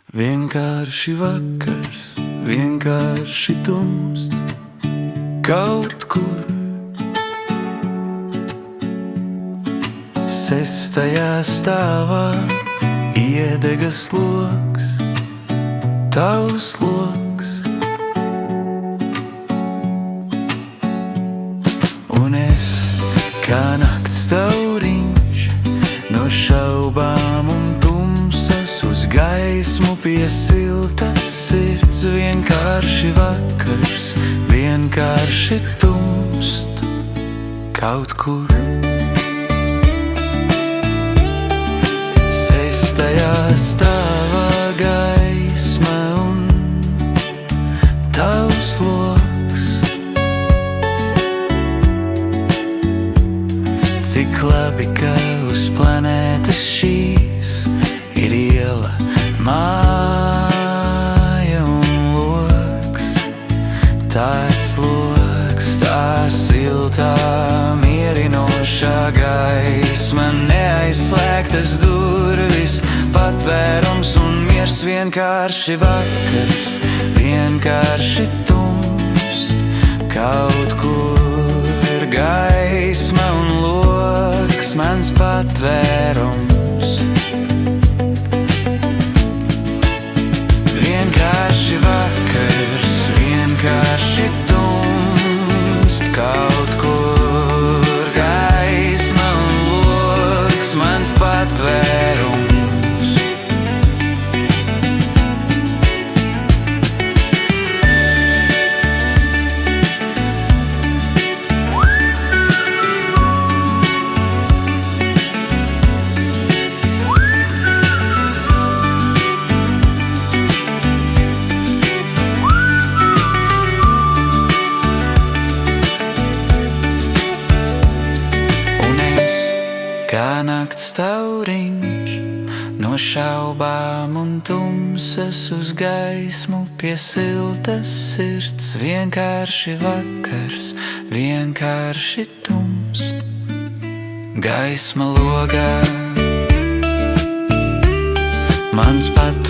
Vienkārši vakars, vienkārši tumst kaut kur. Sestajā stāvā iedega sloks, tavs loks. Un es kā nakts tauriņš no šaubām un tumsas uz gaismu pie siltas sirds. Vienkārši vakars, vienkārši tumst kaut kur. Sestajā stāvā gaisma un tavs loks. Cik labi, ka uz planētas šīs ir iela, māja un loks. Tāds loks, tā siltā, mierinošā gaisma, neaizslēgtas durvis, patvērums un miers. Vienkārši vakars, vienkārši tumst kaut kur. Gaisma un loks, mans patvērums. Vienkārši vakars, vienkārši tumst kaut kur. Gaisma un loks, mans patvērums. Kā nakts tauriņš no šaubām un tumsas uz gaismu pie siltas sirds. Vienkārši vakars, vienkārši tumst gaisma logā, mans patvērums.